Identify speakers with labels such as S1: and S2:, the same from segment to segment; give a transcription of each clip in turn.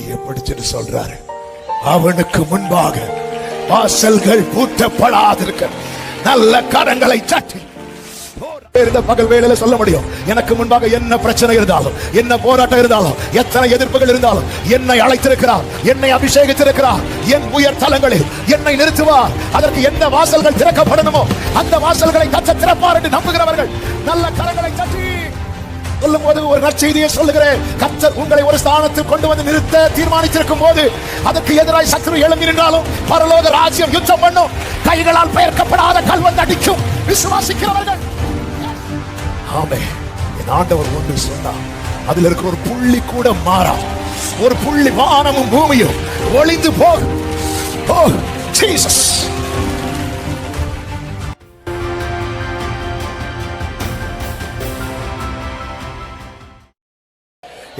S1: கையை பிடிச்சிட்டு சொல்றாரு, அவனுக்கு முன்பாக வாசல்கள் பூட்டப்படாதிருக்க நல்ல கரங்களை தட்டி இந்த பகல் வேளையில சொல்ல முடியும், எனக்கு முன்பாக என்ன பிரச்சனை இருந்தாலும், என்ன போராட்டம் இருந்தாலும், எத்தனை எதிர்ப்புகள் இருந்தாலும், என்னை அழைத்திருக்கிறார், என்னை அபிஷேகித்திருக்கிறார், என் உயர் தலங்களில் என்னை நிறுத்துவார். அதற்கு எந்த வாசல்கள் திறக்கப்படணுமோ அந்த வாசல்களை கர்த்தர் திறப்பார் என்று நம்புகிறவர்கள் நல்ல கரங்களை தட்டி சொல்லும் போது ஒரு நற்செய்தியை சொல்லுகிறேன். கர்த்தர் உங்களை ஒரு ஸ்தானத்தில் கொண்டு வந்து நிறுத்த தீர்மானித்திருக்கும் போது அதற்கு எதிராய் சத்துரு எழும்பி நின்றாலும் பரலோக ராஜ்யம் யுத்தம் பண்ணும். கைகளால் பெயர்க்கப்படாத கல்வன் அடிக்கும் விசுவாசிக்கிறவர்கள். ஆமே, என் ஆண்டவர் ஒன்று சொன்னார், அதுல இருக்க ஒரு புள்ளி கூட மாறா, ஒரு புள்ளி வானமும் பூமியும் ஒளிந்து போகும். ஓ ஜீசஸ்.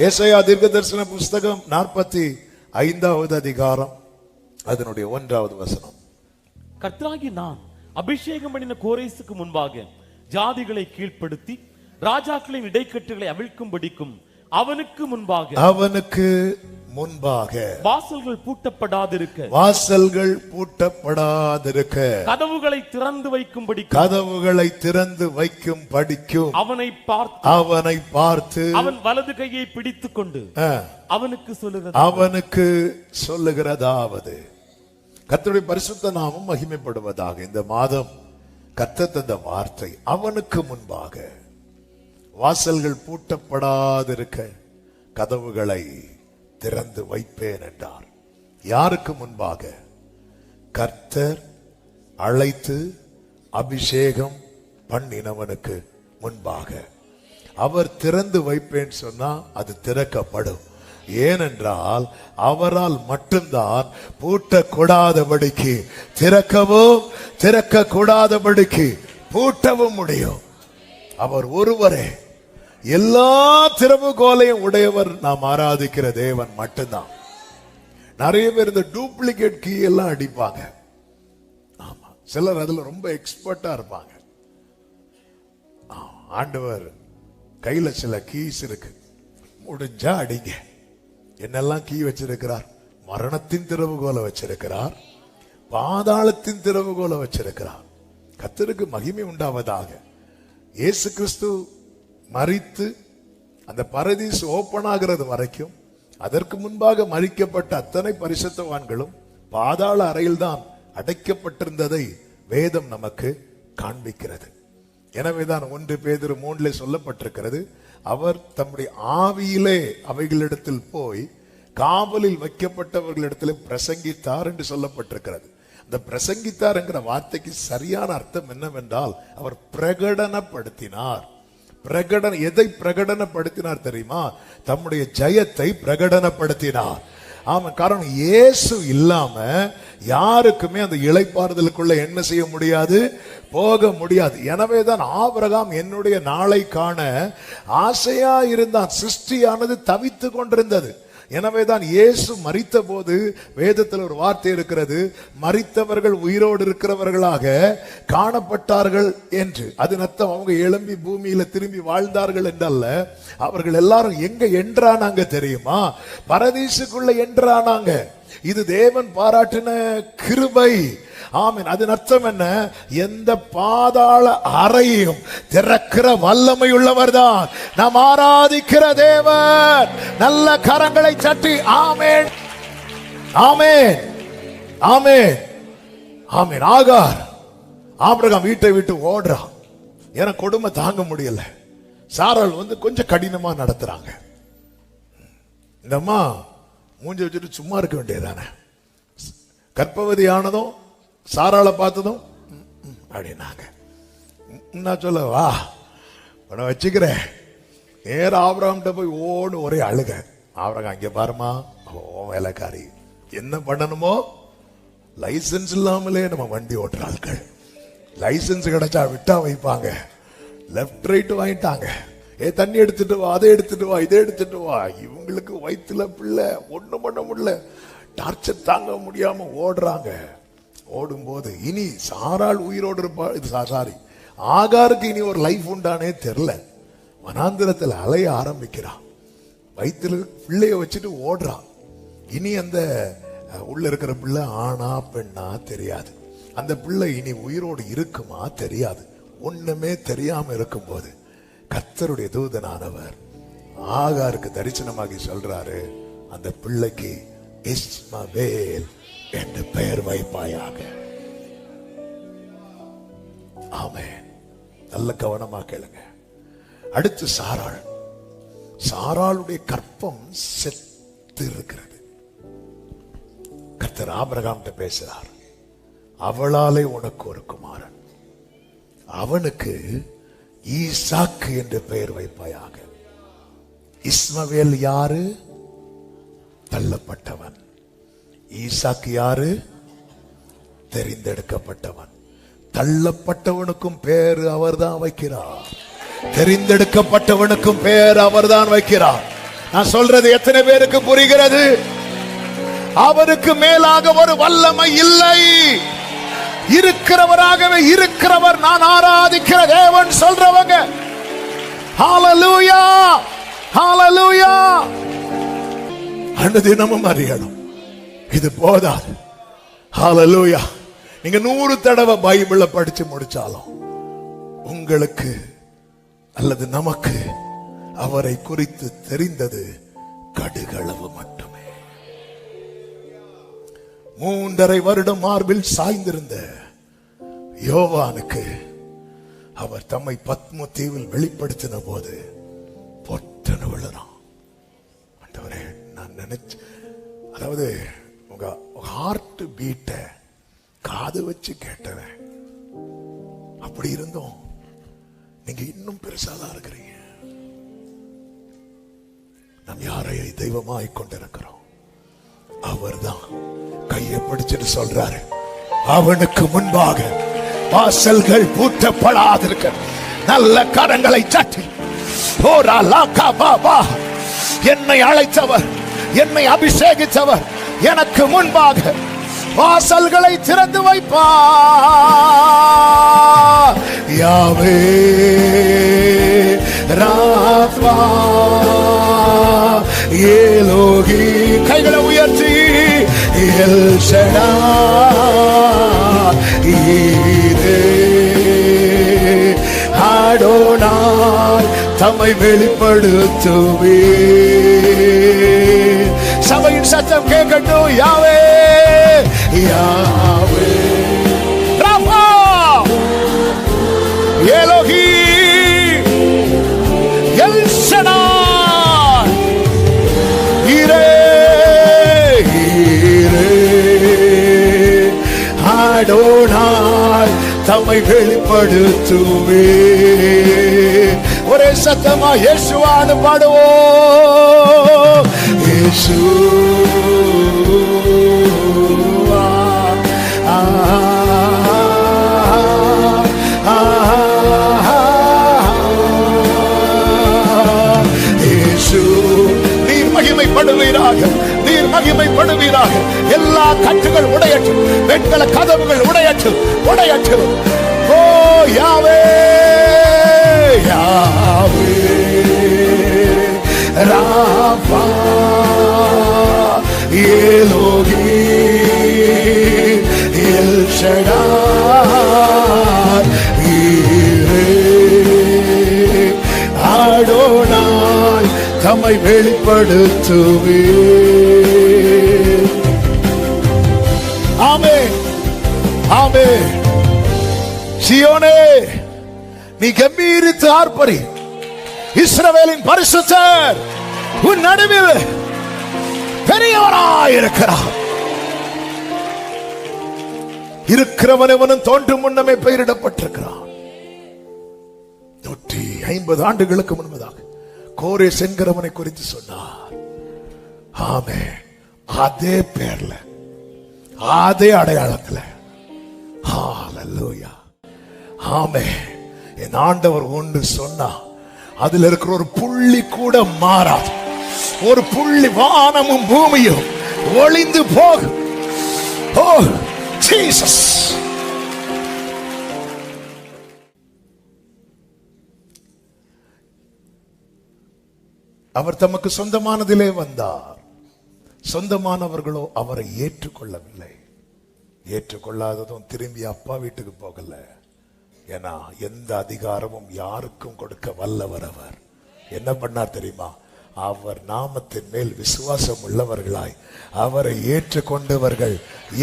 S1: ஏசாயா தீர்க்கதரிசன புஸ்தகம் 45வது அதிகாரம் அதனுடைய 1வது வசனம்.
S2: கர்த்தராகிய நான் அபிஷேகம் பண்ணின கோரேசுக்கு முன்பாக ஜாதிகளை கீழ்ப்படுத்தி ராஜாக்களின் இடைக்கட்டுகளை அவிழ்க்கும்படிக்கும் அவனுக்கு முன்பாக வாசல்கள் பூட்டப்படாதிருக்க கதவுகளை திறந்து வைக்கும்படிக்கும் அவனை பார்த்து அவன் வலது கையை பிடித்துக் கொண்டு அவனுக்கு சொல்லுகிறதாவது. கர்த்தருடைய பரிசுத்த நாமம் மகிமைப்படுவதாக. இந்த மாதம் கர்த்தர் தந்த வார்த்தை, அவனுக்கு முன்பாக வாசல்கள் பூட்டப்படாதிருக்க கதவுகளை திறந்து வைப்பேன் என்றார். யாருக்கு முன்பாக? கர்த்தர் அழைத்து அபிஷேகம் பண்ணினவனுக்கு முன்பாக. அவர் திறந்து வைப்பேன் சொன்னா அது திறக்கப்படும். ஏனென்றால் அவரால் மட்டும்தான் பூட்டக்கூடாதபடிக்கு திறக்கவும் திறக்கக்கூடாதபடிக்கு பூட்டவும் முடியும். அவர் ஒருவரே எல்லா திறவுகோலையும் உடையவர். நாம் ஆராதிக்கிற தேவன் மட்டும்தான். நிறைய பேர் இந்த டூப்ளிகேட் கீ எல்லாம் அடிப்பாங்க. ஆமா, சிலர் அதுல ரொம்ப எக்ஸ்பர்ட்டா இருப்பாங்க. ஆண்டவர் கையில சில கீஸ் இருக்கு, முடிஞ்சா அடிங்க. என்னெல்லாம் கீ வச்சிருக்கிறார்? மரணத்தின் திறவுகோலை வச்சிருக்கிறார், பாதாளத்தின் திறவுகோலை வச்சிருக்கிறார். கர்த்தருக்கு மகிமை உண்டாவதாக. இயேசு கிறிஸ்து மரித்து அந்த பரதீஸ் ஓபன் ஆகிறது வரைக்கும், அதற்கு முன்பாக மரிக்கப்பட்ட அத்தனை பரிசுத்தவான்களும் பாதாள அறையில் தான் அடைக்கப்பட்டிருந்ததை வேதம் நமக்கு காண்பிக்கிறது. எனவேதான் 1 பேதுரு 3 சொல்லப்பட்டிருக்கிறது, அவர் தம்முடைய ஆவியிலே அவைகளிடத்தில் போய் காவலில் வைக்கப்பட்டவர்களிடத்தில் பிரசங்கித்தார் என்று சொல்லப்பட்டிருக்கிறது. இந்த பிரசங்கித்தார் என்கிற வார்த்தைக்கு சரியான அர்த்தம் என்னவென்றால் அவர் பிரகடனப்படுத்தினார். எதை பிரகடனப்படுத்தினார் தெரியுமா? தம்முடைய ஜெயத்தை பிரகடனப்படுத்தினார். ஆமா, காரணம் இயேசு இல்லாம யாருக்குமே அந்த இளைப்பாறுதலுக்குள்ள என்ன செய்ய முடியாது, போக முடியாது. எனவேதான் ஆபிரகாம் என்னுடைய நாளை காண ஆசையா இருந்தான். சிருஷ்டியானது தவித்து கொண்டிருந்தது. எனவேதான் இயேசு மரித்த போது வேதத்தில் ஒரு வார்த்தை இருக்கிறது, மரித்தவர்கள் உயிரோடு இருக்கிறவர்களாக காணப்பட்டார்கள் என்று. அது அர்த்தம் அவங்க எழும்பி பூமியில திரும்பி வாழ்ந்தார்கள் என்றல்ல. அவர்கள் எல்லாரும் எங்க என்றானாங்க தெரியுமா? பரதீசுக்குள்ள என்றானாங்க. இது தேவன் பாராட்டின கிருபை. ஆமென். அதன் அர்த்தம் என்ன? எந்த பாதாள அறையையும் திறக்கிற வல்லமை உள்ளவர் தான் நாம் ஆராதிக்கிற தேவன். நல்ல கரங்களை தட்டி ஆமென், ஆமென், ஆமென், ஆமென். ஆகார் ஆபிரகாம் வீட்டை விட்டு ஓடுறான். ஏன்னா கொடுமை தாங்க முடியல. சாராள் கொஞ்சம் கடினமா நடத்துறாங்க. இந்த அம்மா மூஞ்சி வச்சுட்டு சும்மா இருக்க வேண்டியதானே. கர்ப்பவதி ஆனதும் சாராளை பார்த்ததும் அப்படின்னாங்க. நான் சொல்ல வா உன வச்சுக்கிறேன். நேர ஆபிரகாம்கிட்ட போய் ஓடு ஒரே அழுக. ஆபிரகாம் இங்க பாருமா, வேலைக்காரி என்ன பண்ணணுமோ லைசன்ஸ் இல்லாமலே நம்ம வண்டி ஓட்டுற ஆட்கள். லைசன்ஸ் கிடைச்சா விட்டா வைப்பாங்க. லெப்ட் ரைட் வாங்கிட்டாங்க. தண்ணி எடுத்துட்டு வா, அதை எடுத்துட்டு வா, இதை எடுத்துட்டு வா. இவங்களுக்கு வயிற்றுல பிள்ளை, ஒண்ணும் பண்ண முடியல. டார்ச்சர் தாங்க முடியாம ஓடுறாங்க. ஓடும்போது இனி சாராள் உயிரோடு இருப்பா. சாரி, ஆகாருக்கு இனி ஒரு லைஃப் உண்டானே தெரியல. வனாந்திரத்தில் அலைய ஆரம்பிக்கிறான். வயிற்றுல பிள்ளைய வச்சுட்டு ஓடுறான். இனி அந்த உள்ள இருக்கிற பிள்ளை ஆணா பெண்ணா தெரியாது. அந்த பிள்ளை இனி உயிரோடு இருக்குமா தெரியாது. ஒண்ணுமே தெரியாம இருக்கும் போது கர்த்தருடைய தூதனானவர் ஆகாருக்கு தரிசனமாகி சொல்றாரு, அந்த பிள்ளைக்கு இஸ்மவேல் என்று பெயர் வைப்பாயாக. ஆமென். நல்ல கவனமா கேளுங்க. அடுத்து சாராள். சாராளுடைய கற்பம் செத்து இருக்கிறது. கர்த்தர் ஆபிரகாம்கிட்ட பேசுறார், அவளாலே உனக்கு ஒரு குமாரன், அவனுக்கு ஈசாக்கு என்று பெயர் வைப்பாயாக. இஸ்மவேல் யாரு? தள்ளப்பட்டவன். ஈசாக்கு யாரு? தெரிந்தெடுக்கப்பட்டவன். தள்ளப்பட்டவனுக்கும் பேரு அவர்தான் வைக்கிறார், தெரிந்தெடுக்கப்பட்டவனுக்கும் பேர் அவர்தான் வைக்கிறார். நான் சொல்றது எத்தனை பேருக்கு புரிகிறது? அவருக்கு மேலாக ஒரு வல்லமை இல்லை. இருக்கிறவராகவே இருக்கிறவர் நான் ஆராதிக்கிற தேவன் சொல்றவங்க ஹalleluya ஹalleluya. அனுதினமும் அறியணும், இது போதாது. ஹalleluya. நீங்க 100 தடவை பைபிள படிச்சு முடிச்சாலும் உங்களுக்கு அல்லது நமக்கு அவரை குறித்து தெரிந்தது கடுகளவு மட்டுமே. 3.5 வருடம் மார்பில் சாய்ந்திருந்த யோவானுக்கு அவர் தம்மை பத்ம தீவில் வெளிப்படுத்தின போது பொட்டன விழுறான். ஆண்டவரே, நான் நினைச்சு, அதாவது உங்க ஹார்ட் பீட்ட காது வச்சு கேட்டவன், அப்படி இருந்தோம் நீங்க இன்னும் பெருசாதான் இருக்கிறீங்க. நாம் யாரை தெய்வமாய் கொண்டிருக்கிறோம்? அவர்தான் கையை பிடிச்சிட்டு சொல்றாரு, அவனுக்கு முன்பாக வாசல்கள் பூட்டப்படாதிருக்க நல்ல கரங்களை தட்டி என்னை அழைத்தவர், என்னை அபிஷேகித்தவர் எனக்கு முன்பாக வாசல்களை திறந்து வைப்பார். யாவே ராஃபா எலோகி, கைகளை உயர்த்தி எல் ஷடாய் ஈரே அடோனாய் தம்மை வெளிப்படுத்துவே. சபையின் சத்தம் கேட்கட்டும். யாவே யாவே ராஃபா எலோகி எல் ஷடாய் ஈரே ஈரே அடோனாய் தம்மை வெளிப்படுத்துவே. ஒரே சத்தமா இயேசுவான்னு பாடுவோம். இயேசுவா இயேசு, நீர் மகிமைப்படுவீராக, நீர் மகிமைப்படுவீராக. எல்லா கட்டுகள் உடையட்டும், வெண்கல கதவுகள் உடையட்டும், உடையட்டும். ஓ யாவே யாவே ராஃபா எலோகி எல் ஷடாய் ஈரே அடோனாய் தம்மை வெளிப்படுத்துவே. ஆமென் ஆமென். சீயோனே, நீ கம்பீரித்து ஆர்ப்பரி. இஸ்ரவேலின் பரிசுத்தர் உன் நடுவில் பெரியவராயிருக்கிறார். இருக்கிறவனவனும் தோன்றும் முன்னமே பெயரிடப்பட்டிருக்கிறான். 150 ஆண்டுகளுக்கு முன்பதாக கோரேஸ் என்கிறவனை குறித்து சொன்னார். ஆமென். அதே பேர்ல, அதே அடையாளத்துல. ஹalleluya. ஆமென். என் ஆண்டவர் ஒன்று சொன்னா அதுல இருக்கிற ஒரு புள்ளி கூட மாறாது. ஒரு புள்ளி, வானமும் பூமியும் ஒளிந்து போகும். ஓ ஜீசஸ். அவர் தமக்கு சொந்தமானதிலே வந்தார், சொந்தமானவர்களோ அவரை ஏற்றுக்கொள்ளவில்லை. ஏற்றுக்கொள்ளாததும் திரும்பி அப்பா வீட்டுக்கு போகல. ஏன்னா எந்த அதிகாரமும் யாருக்கும் கொடுக்க வல்லவர் அவர். என்ன பண்ணார் தெரியுமா? அவர் நாமத்தின் மேல் விசுவாசம் உள்ளவர்களாய் அவரை ஏற்றுக்கொண்டவர்கள்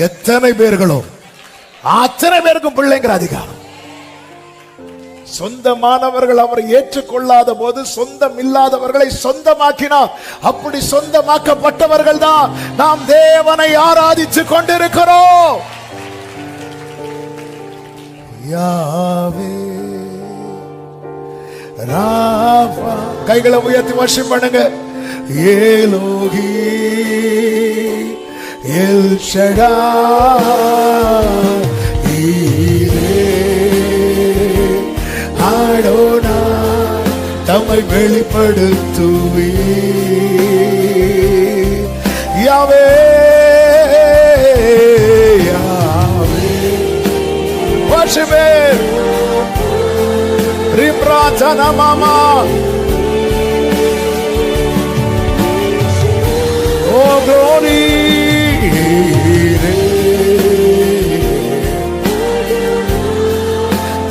S2: எத்தனை பேர்களோ அத்தனை பேருக்கும் பிள்ளைங்கிற அதிகாரம். சொந்தமானவர்கள் அவரை ஏற்றுக்கொள்ளாத போது சொந்தம் இல்லாதவர்களை சொந்தமாக்கினார். அப்படி சொந்தமாக்கப்பட்டவர்கள் தான் நாம் தேவனை ஆராதித்துக் கொண்டிருக்கிறோம். யாவே ராபா, கைகளை உயர்த்தி வர்ஷிப் பண்ணுங்க. ஏலோகி எல் ஷடாய் ஈரே ஆடோனாய் தம்மை வெளிப்படுத்துவே. யாவே யாவே worship Rimratana mama, oh glory,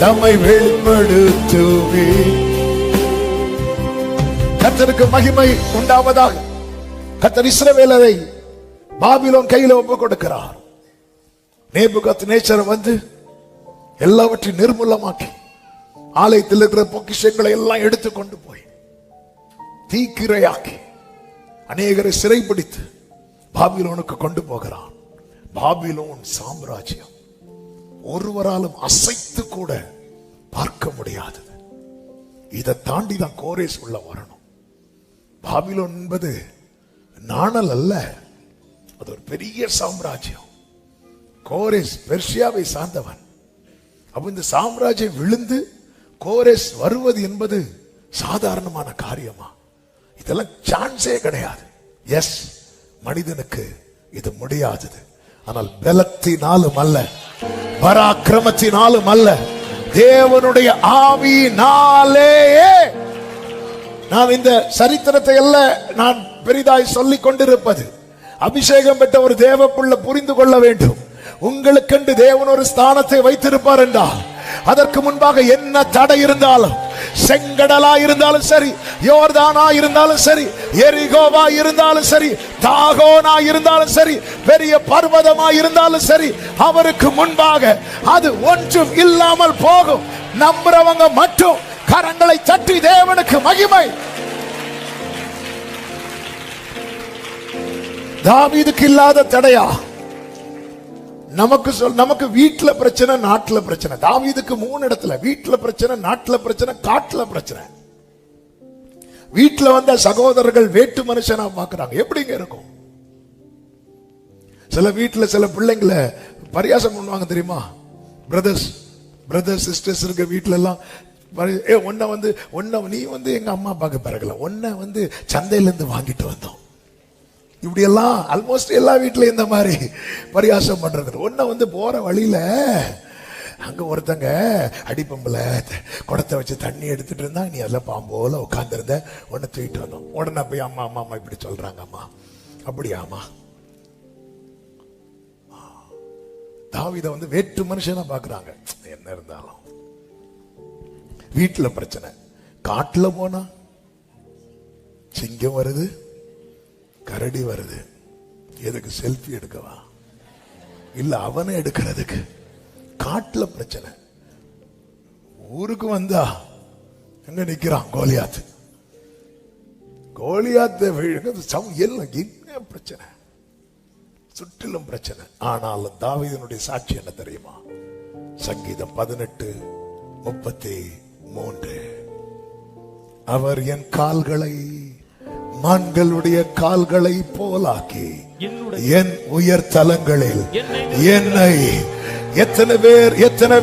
S2: தம்மை வெளிப்படுத்துவே. கர்த்தருக்கு மகிமை உண்டாவதாக. கர்த்தர் இஸ்ரவேலரை பாபிலோன் கையில ஒப்பு கொடுக்கிறார். நேபுகத்நேச்சர் வந்து எல்லாவற்றையும் நிர்மூலமாக்கி ஆலயத்தில் இருக்கிற பொக்கிஷங்களை எல்லாம் எடுத்துக்கொண்டு போய் தீக்கிரையாக்கி அநேகரை சிறைப்பிடித்து பாபிலோனுக்கு கொண்டு போகிறான். பாபிலோன் சாம்ராஜ்யம் ஒருவராலும் அசைத்து கூட பார்க்க முடியாதது. இதை தாண்டி தான் கோரேஸ் உள்ள வரணும். பாபிலோன் என்பது நாணல் அல்ல, அது ஒரு பெரிய சாம்ராஜ்யம். கோரேஸ் பெர்ஷியாவை சார்ந்தவன். அப்ப இந்த சாம்ராஜ்யம் விழுந்து கோரேஸ் வருவது என்பது சாதாரணமான காரியமா? இதெல்லாம் சான்ஸே கிடையாது. எஸ், மனிதனுக்கு இது முடியாதது. ஆனால் பலத்தினாலும் அல்ல, பராக்கிரமத்தினாலும் அல்ல, தேவனுடைய ஆவியினாலேயே. நான் இந்த சரித்திரத்தை எல்லாம் நான் பெரிதாய் சொல்லிக் கொண்டிருப்பது, அபிஷேகம் பெற்ற ஒரு தேவப்புள்ள புரிந்து கொள்ள வேண்டும். உங்களுக்கென்று தேவன் ஒரு ஸ்தானத்தை வைத்திருப்பார் என்றால் அதற்கு முன்பாக என்ன தடை இருந்தாலும், செங்கடலா இருந்தாலும் சரி, யோர்தானா இருந்தாலும் சரி, எரிகோவா இருந்தாலும் சரி, தாகோனா இருந்தாலும் சரி, பெரிய பர்வதமா இருந்தாலும் சரி, அவருக்கு முன்பாக அது ஒன்றும் இல்லாமல் போகும். நம்புறவங்க மட்டும் கரங்களை தட்டி தேவனுக்கு மகிமை. தாவீதுக்கு இல்லாத தடையா? நமக்கு வீட்டுல பிரச்சனை, நாட்டுல பிரச்சனை. தாவீதுக்கு 3 இடத்துல வீட்டுல பிரச்சனை, நாட்டுல பிரச்சனை, காட்டுல பிரச்சனை. வீட்டுல வந்த சகோதரர்கள் வேட்டு மனுஷனா பாக்குறாங்க. எப்படிங்க இருக்கும்? சில வீட்டுல சில பிள்ளைங்களை பரியாசம் பண்ணுவாங்க தெரியுமா? பிரதர்ஸ் சிஸ்டர்ஸ் இருக்க வீட்டுல எல்லாம் நீ எங்க அம்மா அப்பாக்கு பிறகுல, உன்னை சந்தையில இருந்து வாங்கிட்டு வந்தோம். இப்படி எல்லாம் ஆல்மோஸ்ட் எல்லா வீட்லயும் இந்த மாதிரி பரியாசம் பண்றது. ஒன்ன போற வழியில அங்க ஒருத்தங்க அடிப்பம்புல குடத்தை வச்சு தண்ணி எடுத்துட்டு இருந்தா, நீ அதெல்லாம் பாம்போல உட்கார்ந்துருந்த, உன்னை தூக்கிட்டு வந்தோம். உடனே போய் அம்மா அம்மா அம்மா இப்படி சொல்றாங்க. அம்மா அப்படியாமா? தாவீதை வேற்று மனுஷனா பாக்குறாங்க. என்ன இருந்தாலும் வீட்டுல பிரச்சனை. காட்டுல போனா சிங்கம் வருது, கரடி வருது. எதுக்கு? செல்ஃபி எடுக்கவா? இல்ல அவனை எடுக்கிறதுக்கு. காட்டுல பிரச்சனை. ஊருக்கு வந்தா எங்க நிக்கிறான் கோலியாத். எல்லாம் என்ன பிரச்சனை? சுற்றிலும் பிரச்சனை. ஆனாலும் தாவீதினுடைய சாட்சி என்ன தெரியுமா? சங்கீதம் 18:33. அவர் என் கால்களை மான்களுடைய கால்களை போலாக்கி என் உயர் தலங்களில் என்னை. எத்தனை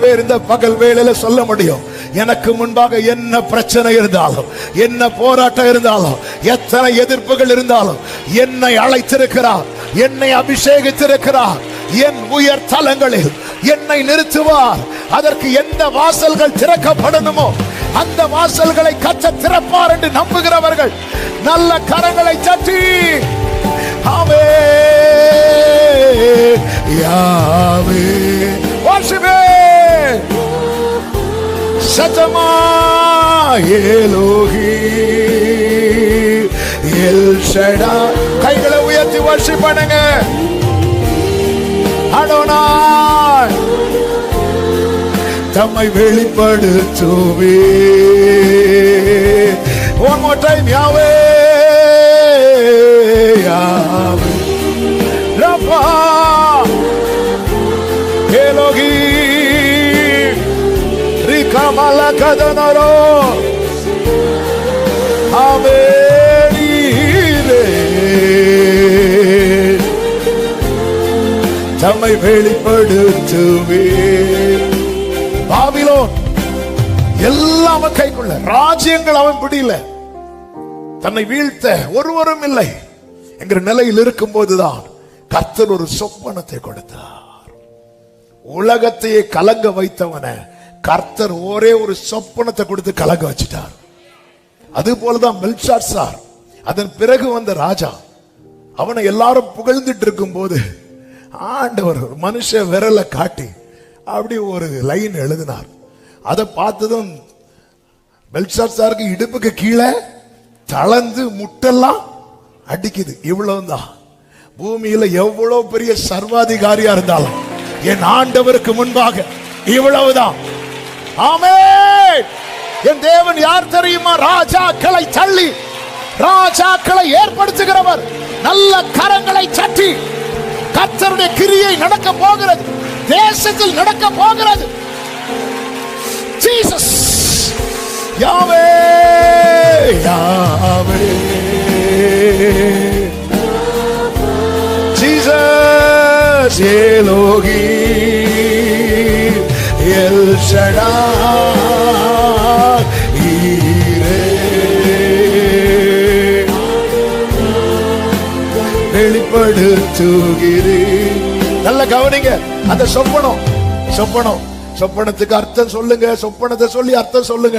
S2: பேர் இந்த பகல் வேளையில சொல்ல முடியும்? எனக்கு முன்பாக என்ன பிரச்சனை இருந்தாலும், என்ன போராட்டம் இருந்தாலும், எத்தனை எதிர்ப்புகள் இருந்தாலும், என்னை அழைத்திருக்கிறார், என்னை அபிஷேகித்திருக்கிறார். என் உயர் தலங்களில் என்னை நிறுத்துவார். அதற்கு எந்த வாசல்கள் திறக்கப்படணுமோ அந்த வாசல்களை கர்த்தர் திறப்பார் என்று நம்புகிறவர்கள் நல்ல கரங்களை தட்டி ஆமென்.
S1: ஏலோகி எல் ஷடா. கைகளை உயர்த்தி வர்ஷிப் பண்ணுங்க. அடோனாய் தம்மை வெளிப்படுத்துவே. One more time, Yahweh, Yahweh, Rafa, Elohim, Rika Malakadonaro, Amen, தம்மை வெளிப்படுத்துவே. பாபிலோன் எல்லாம் கைக்குள்ள, ராஜ்யங்கள் அவன் பிடியில, தன்னை வீழ்த்த ஒருவரும் இல்லை என்கிற நிலையில் இருக்கும் போதுதான் கர்த்தர் ஒரு சொப்பனத்தை கொடுத்தார். உலகத்தையே கலங்க வைத்தவன கர்த்தர் ஒரே ஒரு சொப்பனத்தை கொடுத்து கலங்க வச்சிட்டார். அது போலதான் பெல்ஷாத்சார், அதன் பிறகு வந்த ராஜா, அவனை எல்லாரும் புகழ்ந்துட்டு இருக்கும் போது ஆண்டவர் மனுஷ விரலை காட்டி அப்படி ஒரு லைன் எழுதினார். அதை பார்த்ததும் பெல்ஷாத்சாருக்கு இடுப்புக்கு கீழே தளர்ந்து முட்டெல்லாம் அடிக்குது. இவ்வளவுதான். பூமியில எவ்வளவு பெரிய சர்வாதிகாரியா இருந்தாலும் என் ஆண்டவருக்கு முன்பாக இவ்வளவுதான். ஆமென். என் தேவன் யார் தெரியுமா? ராஜாக்களை தள்ளி ராஜாக்களை ஏற்படுத்துகிறவர். நல்ல கரங்களை சட்டி கர்த்தருடைய கிரியை நடக்க போகிறது, தேசத்தில் நடக்க போகிறது. ஜீசஸ், யாவே யாவே, ஜீசஸ், எலோகி எல் ஷடாய், ஈரே, வெளிப்படுத்துகிறேன். நல்ல கவனிங்க. அந்த சொப்பனம், சொப்பனம், சொப்பனத்துக்கு அர்த்தம் சொல்லுங்க, சொப்பனத்தை சொல்லி அர்த்தம் சொல்லுங்க.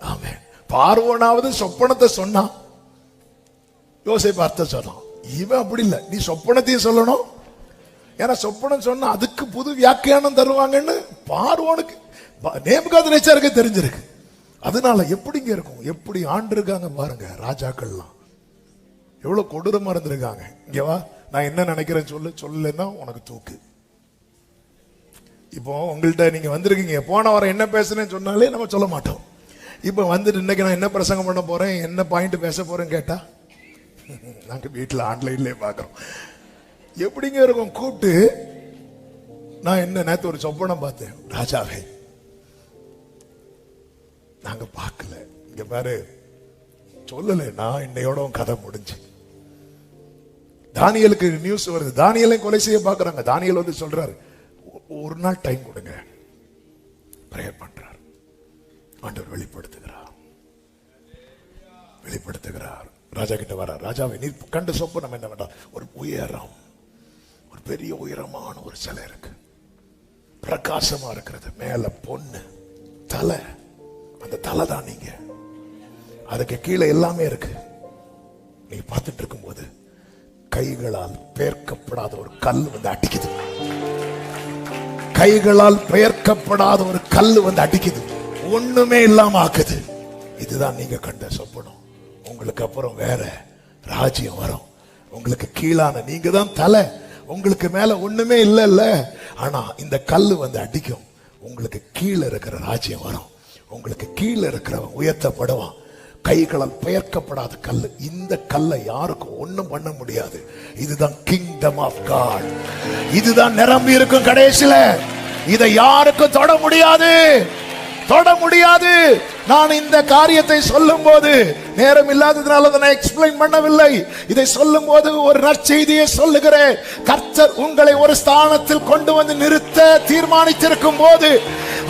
S1: ஆமென். பார்வோனாவது சொப்பனத்தை சொன்னா, யோசேப்பு அர்த்தம் சொன்னான். இவன் அப்படி இல்லை, நீ சொப்பனத்தையும் சொல்லணும். ஏன்னா சொப்பனம் சொன்னா அதுக்கு புது வியாக்கியானம் தருவாங்கன்னு பார்வோனுக்கு, நேபுகாத்நேச்சாருக்கு தெரிஞ்சிருக்கு. அதனால எப்படிங்க இருக்கும், எப்படி ஆண்டு இருக்காங்க பாருங்க. ராஜாக்கள்லாம் எவ்வளவு கொடூரமா இருந்திருக்காங்க. இங்க வா, நான் என்ன நினைக்கிறேன் சொல்லு, சொல்லலைன்னா உனக்கு தூக்கு. இப்போ உங்கள்கிட்ட நீங்க வந்திருக்கீங்க, போன வாரம் என்ன பேசுறேன்னு சொன்னாலே நம்ம சொல்ல மாட்டோம். இப்ப வந்துட்டு இன்னைக்கு நான் என்ன பிரசங்கம் பண்ண போறேன், என்ன பாயிண்ட் பேச போறேன்னு கேட்டா நாங்க வீட்டுல ஆன்லைன்லயே பாக்குறோம். எப்படிங்க இருக்கும் கூப்பிட்டு, நான் என்ன நேத்து ஒரு சொப்பனம் பார்த்தேன், ராஜாவே நாங்க பார்க்கல, இங்க பாரு சொல்லல, நான் இன்னையோட கதை முடிஞ்சு. தானியலுக்கு நியூஸ் வருது, தானியலையும் கொலை செய்ய பாக்குறாங்க. தானியல் வந்து சொல்றாரு, ஒரு நாள் டைம் கொடுங்க, பிரேயர் பண்றார். ஆண்டவர் வெளிப்படுத்துகிறார், வெளிப்படுத்துகிறார். ராஜா கிட்ட வர்றார். ராஜாவை நீ கண்ட சொப்பனம் என்ன வேண்டாம், ஒரு உயரம், ஒரு பெரிய உயரமான ஒரு சிலை இருக்கு, பிரகாசமா இருக்கிறது, மேல பொண்ணு தலை, அந்த தலை தான் நீங்க, அதுக்கு கீழே எல்லாமே இருக்கு. நீங்க பார்த்துட்டு இருக்கும் போது கைகளால் பெயர்க்கப்படாத ஒரு கல் வந்து அடிக்குது, கைகளால் பெயர்க்கப்படாத ஒரு கல் வந்து அடிக்குது, ஒண்ணுமே இல்லாம ஆக்குது. இதுதான் நீங்க கண்ட சொப்பனம். உங்களுக்கு அப்புறம் வேற ராஜ்யம் வரும், உங்களுக்கு கீழான நீங்க தான் தலை, உங்களுக்கு மேல ஒண்ணுமே இல்ல. ஆனா இந்த கல்லு வந்து அடிக்கும், உங்களுக்கு கீழே இருக்கிற ராஜ்யம் வரும், உங்களுக்கு கீழே இருக்கிறவன் உயர்த்தப்படுவான். கைகளால் பெயர்க்கப்படாத கல், இந்த கல்லை யாருக்கும் ஒண்ணும் பண்ண முடியாது. இதுதான் கிங்டம் ஆஃப் காட், இதுதான் நிரம்பி இருக்கும் கடைசியில. இதை யாருக்கும் தொட முடியாது, தொட முடியாது. நான் இந்த காரியத்தை சொல்லும் போது நேரம் இல்லாததுனால நான் எக்ஸ்பிளைன் பண்ணவில்லை. இதை சொல்லும் போது ஒரு நற்செய்தியை சொல்லுகிறேன். கர்த்தர் உங்களை ஒரு ஸ்தானத்தில் கொண்டு வந்து நிறுத்த தீர்மானித்திருக்கும் போது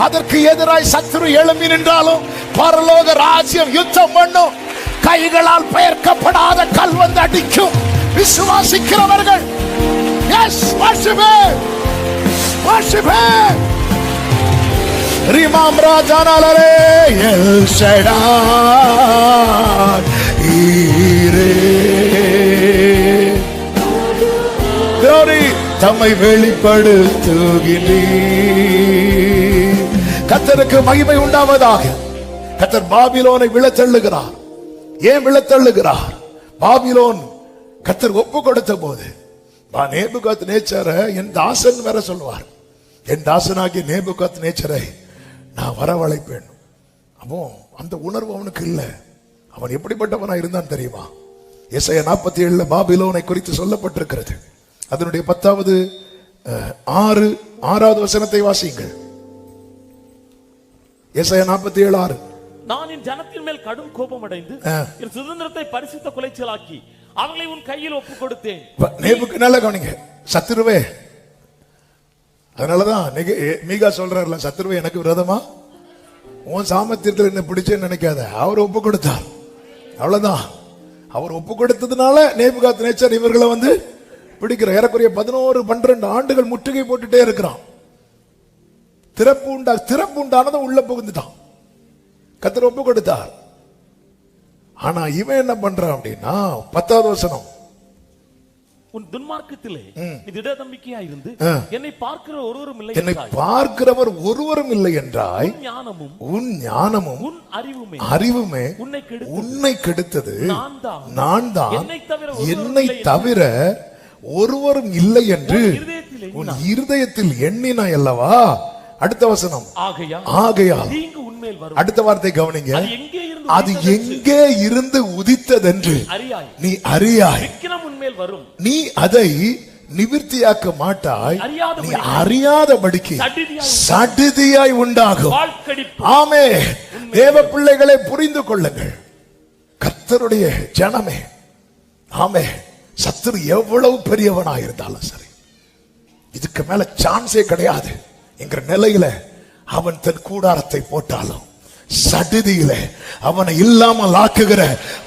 S1: அதற்கு எதிராய் சத்துரு எழும்பி நின்றாலும் பரலோக ராஜ்யம் யுத்தம் பண்ணும். கைகளால் பெயர்க்கப்படாத கல் வந்து அடிக்கும். விசுவாசிக்கிறவர்கள் yes worship him, worship him. ரிமாம்ரா ஜானாலரே எல் ஷடாய் ஈரே, glory தம்மை வெளிப்படுத்துகிறீர். கர்த்தருக்கு மகிமை உண்டாவதாக. கர்த்தர் பாபிலோனை விழத்தள்ளுகிறார். ஏன் விழத்தள்ளுகிறார்? பாபிலோன் கர்த்தர் ஒப்பு கொடுத்த போது நேபுகாத்நேச்சாரை என் தாசன் வேற சொல்லுவார். என் தாசனாகிய நேபுகாத்நேச்சாரை நான் வரவழைப்பேன். அப்போ அந்த உணர்வு அவனுக்கு இல்ல. அவன் எப்படிப்பட்டவனா இருந்தான் தெரியுமா? எசாயா 47 பாபிலோனை குறித்து சொல்லப்பட்டிருக்கிறது. அதனுடைய 10வது 6வது வசனத்தை வாசியுங்கள். எசாயா 47:6.
S3: நான் என் ஜனத்தின் மேல் கடும் கோபம் அடைந்து என் சுதந்திரத்தை பரிசுத்த குலைச்சலாக்கி அவங்களை உன் கையில் ஒப்பு கொடுத்தேன்.
S1: நேபுகாத்நேச்சார் கவனிங்க, சத்துருவே. அதனாலதான் மீகா சொல்றாருல, சத்துருவே எனக்கு விரோதமா உன் சாமர்த்தியத்தில் என்ன பிடிச்சேன்னு நினைக்காத. அவர் ஒப்பு கொடுத்தார், அவ்வளவுதான். அவர் ஒப்பு கொடுத்ததுனால நேபுகாத்நேச்சார் இவர்களை வந்து பிடிக்கிற ஏறக்குறைய 11-12 ஆண்டுகள் முற்றுகை போட்டுட்டே இருக்கிறான். திறப்பு உண்டானதும் உள்ள புகுந்துட்டான். கர்த்தர் ஒப்பு கொடுத்தார். ஆனா இவன் என்ன பண்றான் அப்படின்னா 10வது வசனம்,
S3: உன் துன்மார்க்கத்திலே நீ திட நம்பிக்கையா இருந்து என்னை பார்க்கிற ஒருவரும் இல்லை,
S1: என்னை பார்க்கிறவர் ஒருவரும் இல்லை என்றாய். உன் ஞானமும்
S3: உன்
S1: அறிவுமே உன்னை கெடுத்தது. நான் தான், என்னை தவிர ஒருவரும் இல்லை என்று உன் இருதயத்தில் எண்ணினாய் அல்லவா. அடுத்த வசனம், ஆகையால் அடுத்த வார்த்தை கவனிங்க, அது எங்கே இருந்து உதித்ததென்று நீ அறியாய். நீ அதை நிவிர்த்தியாக்க மாட்டாய். நீ அறியாதபடிக்கு சடுதியாய் உண்டாகும். ஆமே. தேவ பிள்ளைகளை புரிந்து கொள்ளுங்கள், கர்த்தருடைய ஜனமே. ஆமே. சத்துரு எவ்வளவு பெரியவனாக இருந்தாலும் சரி, இதுக்கு மேல சான்ஸே கிடையாது என்கிற நிலையில அவன் தன் கூடாரத்தை போட்டாலும் சடுதியில அவனை இல்லாமல் ஆக்குகிற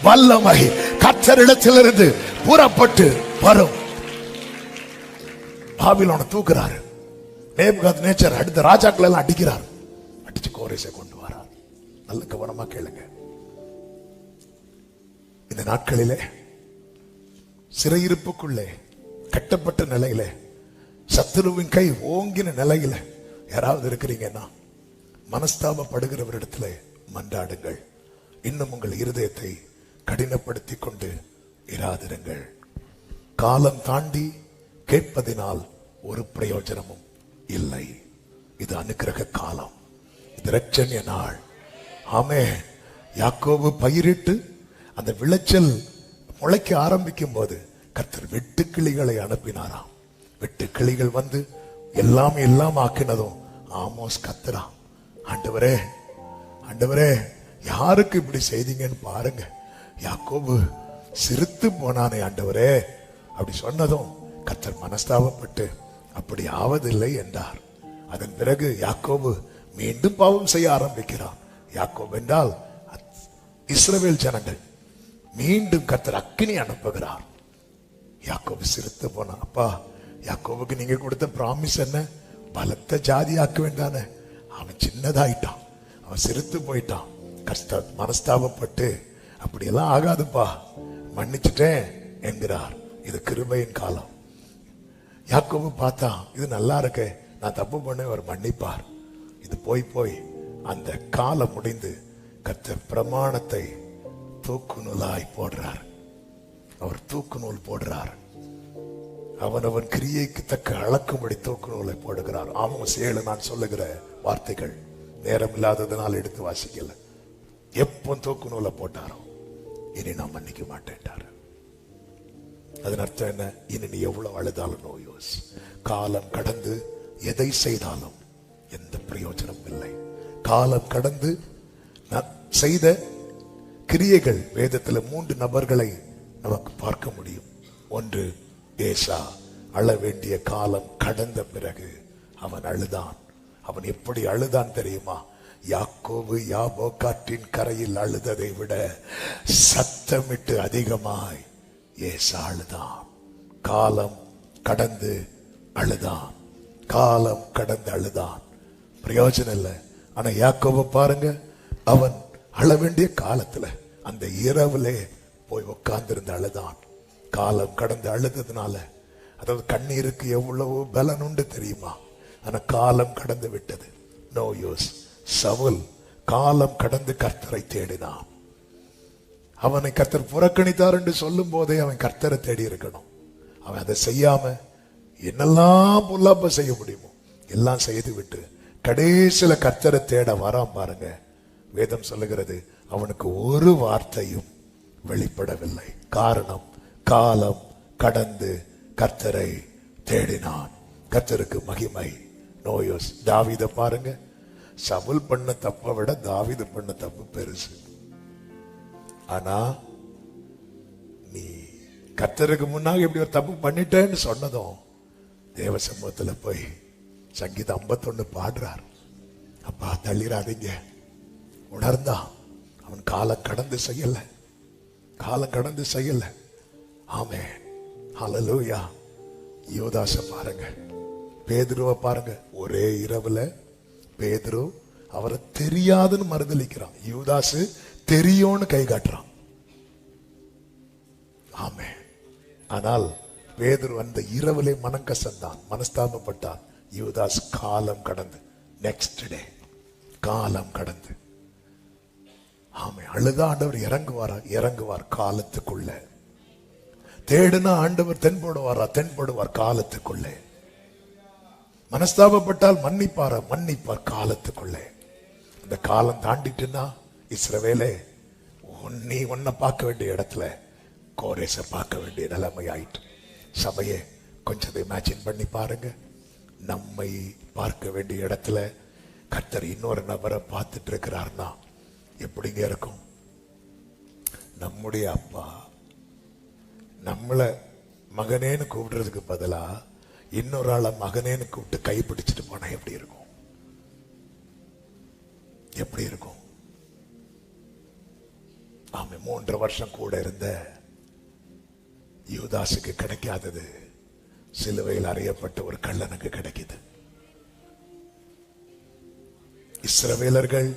S1: வல்லமை கர்த்தரிடத்திலிருந்து புறப்பட்டு வரும். பாபிலோனை தூக்குறாரு நேபுகாத்நேச்சார். அடுத்த ராஜாக்கள் எல்லாம் அடிக்கிறார். அடிச்சு கோரேசை கொண்டு வரார். நல்ல கவனமா கேளுங்க. இந்த நாட்களிலே சிறையிருப்புக்குள்ளே கட்டப்பட்ட நிலையில, சத்துருவின் கை ஓங்கின நிலையில யாராவது இருக்கிறீங்கன்னா மனஸ்தாபப்படுகிறவரிடத்துல மன்றாடுங்கள். இன்னும் உங்கள் இருதயத்தை கடினப்படுத்தி கொண்டு இராதிருங்கள். காலம் தாண்டி கேட்பதினால் ஒரு பிரயோஜனமும் இல்லை. இது அனுக்கிரக காலம், இது இரட்சணிய நாள். ஆமே. யாக்கோபு பயிரிட்டு அந்த விளைச்சல் முளைக்க ஆரம்பிக்கும் போது கர்த்தர் வெட்டுக்கிளிகளை அனுப்பினாராம். வெட்டுக்கிளிகள் வந்து எல்லாம் ஆக்கினதும் ஆமோஸ் கத்துறான், ஆண்டவரே ஆண்டவரே யாருக்கு இப்படி செய்தீங்கன்னு பாருங்க. யாக்கோபு சிரித்து போனானே ஆண்டவரே. அப்படி சொன்னதும் கர்த்தர் மனஸ்தாபப்பட்டு அப்படி ஆவதில்லை என்றார். அதன் பிறகு யாக்கோபு மீண்டும் பாவம் செய்ய ஆரம்பிக்கிறான். யாக்கோபு என்றால் இஸ்ரவேல் ஜனங்கள். மீண்டும் கர்த்தர் அக்கினி அனுப்புகிறார். யாக்கோபு சிரித்து போனான். அப்பா, யாக்கோபுக்கு நீங்க கொடுத்த பிராமிஸ் என்ன? பலத்த ஜாதி ஆக்க வேண்டானே. அவன் சின்னதாயிட்டான், அவன் சிரித்து போயிட்டான். மனஸ்தாபப்பட்டு அப்படியெல்லாம் ஆகாதுப்பா, மன்னிச்சுட்டேன் என்கிறார். இது கிருபையின் காலம். யாக்கோபு பார்த்தா இது நல்லா இருக்கு, நான் தப்பு பண்ண அவர் மன்னிப்பார். இது போய் அந்த காலம் முடிந்து கர்த்தர் பிரமாணத்தை தூக்கு நூலாய் போடுறார். அவர் தூக்கு நூல் போடுறார். அவன் கிரியைக்கு தக்க அளக்கும்படி தூக்கு நூலை போடுகிறார். ஆமோஸ் 7 நான் சொல்லுகிற வார்த்தைகள் நேரம் இல்லாததுனால் எடுத்து வாசிக்கல. எப்போ தூக்கு நூலை போட்டாரோ இனி நான் மன்னிக்க மாட்டேன்ட்டாரு. அதன் அர்த்தம் என்ன? இனி நீ எவ்வளவு அழுதாலும் நோ யூஸ். காலம் கடந்து எதை செய்தாலும் எந்த பிரயோஜனம் இல்லை. காலம் கடந்து செய்த கிரியைகள் வேதத்தில் 3 நபர்களை நமக்கு பார்க்க முடியும். ஒன்று ஏசா. அழ வேண்டிய காலம் கடந்த பிறகு அவன் அழுதான். அவன் எப்படி அழுதான் தெரியுமா? யாக்கோபு யாபோக்காற்றின் கரையில் அழுததை விட சத்தமிட்டு அதிகமாய் ஏசா அழுதான். காலம் கடந்து அழுதான். காலம் கடந்து அழுதான். பிரயோஜனம் இல்லை. ஆனா யாக்கோபு பாருங்க, அவன் அழ வேண்டிய காலத்துல அந்த இரவுலே போய் உட்கார்ந்திருந்த அழுதான். காலம் கடந்து அழுததுனால, அதாவது கண்ணீருக்கு எவ்வளவு பலன் உண்டு தெரியுமா? ஆனா காலம் கடந்து விட்டது. No use. சவுல்
S2: காலம் கடந்து கர்த்தரை தேடினான். அவனை கர்த்தர் புறக்கணித்தார் என்று சொல்லும் போதே அவன் கர்த்தரை தேடி இருக்கணும். அவன் அதை செய்யாம என்னெல்லாம் பொல்லாப்ப செய்ய முடியுமோ எல்லாம் செய்து விட்டு கடைசியில கர்த்தரை தேட வரான் பாருங்க. வேதம் சொல்லுகிறது அவனுக்கு ஒரு வார்த்தையும் வெளிப்படவில்லை. காரணம், காலம் கடந்து கர்த்தரை தேடினான். கர்த்தருக்கு மகிமை. நோயோஸ். தாவீதை பாருங்க, சவுல் பண்ண தப்பை விட தாவீது பண்ண தப்பு பெருசு. ஆனா நீ கர்த்தருக்கு முன்னாக இப்படி ஒரு தப்பு பண்ணிட்டேன்னு சொன்னதும் தேவ சமூகத்துல போய் சங்கீதம் 51 பாடுறார். அப்பா தள்ளிராதீங்க. உணர்ந்தா அவன் காலம் கடந்து செய்யல, காலம் கடந்து செய்யல. ஆமென், ஹல்லேலூயா. யூதாச பாருங்க, பேதுருவை பாருங்க. ஒரே இரவுல பேதுரு அவரை தெரியாதுன்னு மறுதலிக்கிறான். யூதாசு தெரியும்னு கை காட்டுறான். ஆமென். ஆனால் பேதுரு அந்த இரவிலே மனம் கசந்தான், மனஸ்தாபப்பட்டான். யூதாஸ் காலம் கடந்து, நெக்ஸ்ட் டே காலம் கடந்து. ஆமே, அழுதா ஆண்டவர் இறங்குவார் காலத்துக்குள்ள. தேடுனா ஆண்டவர் தென்படுவார் காலத்துக்குள்ளே. மனஸ்தாபப்பட்டால் மன்னிப்பார் காலத்துக்குள்ளே. அந்த காலம் தாண்டிட்டுன்னா இஸ்ரவேலே நீ உன்னை பார்க்க வேண்டிய இடத்துல கோரேச பார்க்க வேண்டிய நிலைமை ஆயிட்டு. சபையே கொஞ்சம் இமேஜின் பண்ணி பாருங்க. நம்மை பார்க்க வேண்டிய இடத்துல கர்த்தர் இன்னொரு நபரை பார்த்துட்டு இருக்கிறார்னா எப்படிங்க இருக்கும்? நம்முடைய அப்பா நம்மளை மகனேன்னு கூப்பிடுறதுக்கு பதிலா இன்னொரு ஆளை மகனேன்னு கூப்பிட்டு கை பிடிச்சிட்டு போனா எப்படி இருக்கும்? எப்படி இருக்கும்? ஆமா, 3 வருஷம் கூட இருந்த யூதாசுக்கு கிடைக்காதது சிலுவையில் அறையப்பட்ட ஒரு கள்ளனுக்கு கிடைக்குது. இஸ்ரவேலர்கள்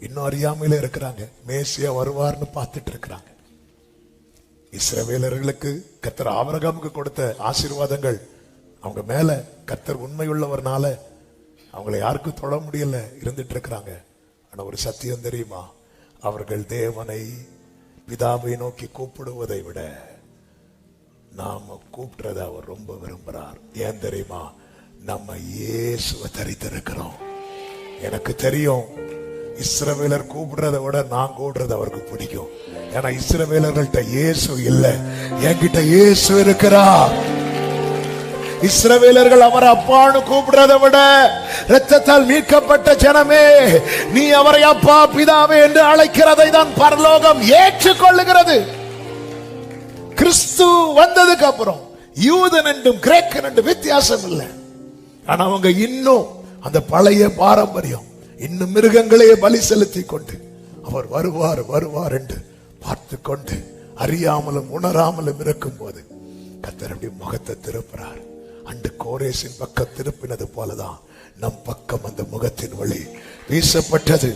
S2: இன்னும் அறியாமையில இருக்கிறாங்க. மேசியா வருவார்னு பார்த்துட்டு இருக்கிறாங்க. இஸ்ரவேலர்களுக்கு கர்த்தர் ஆபிரகாமுக்கு கொடுத்த ஆசீர்வாதங்கள் அவங்க மேல கர்த்தர் உண்மையுள்ளவர்னால அவங்களை யாருக்கும் தொட முடியல, இருந்துட்டு இருக்கிறாங்க. ஆனா ஒரு சத்தியம் தெரியுமா? அவர்கள் தேவனை பிதாவை நோக்கி கூப்பிடுவதை விட நாம கூப்பிடுறத அவர் ரொம்ப விரும்புறார். ஏன் தெரியுமா? நம்ம இயேசுவை தரித்திருக்கிறோம். எனக்கு தெரியும், இஸ்ரவேலர் கூப்பிடுறத விட நான் கூப்பிடுறது அவருக்கு பிடிக்கும். ஏன்னா இஸ்ரவேலர்கள்ட்ட இயேசு இல்ல, என்கிட்ட இயேசு இருக்கிறார். இஸ்ரவேலர்கள் அவர் அப்பான்னு கூப்பிடுறதை விட இரத்தத்தால் மீட்கப்பட்ட ஜனமே, நீ அவரை அப்பா பிதாவே என்று அழைக்கிறதை தான் பரலோகம் ஏற்றுக்கொள்ளுகிறது. கிறிஸ்து வந்ததுக்கு அப்புறம் யூதன் என்றும் கிரேக்கன் என்றும் வித்தியாசம் இல்லை. ஆனா அவங்க இன்னும் அந்த பழைய பாரம்பரியம், இன்னும் மிருகங்களையே பலி செலுத்தி கொண்டு அவர் வருவார் என்று பார்த்து கொண்டு அறியாமலும் உணராமலும் இருக்கும் போது கர்த்தர் அப்படி முகத்தை திருப்புறார். அண்டு கோரேசின் பக்கம் திருப்பினது போலதான் நம் பக்கம் அந்த முகத்தின் வழி வீசப்பட்டது.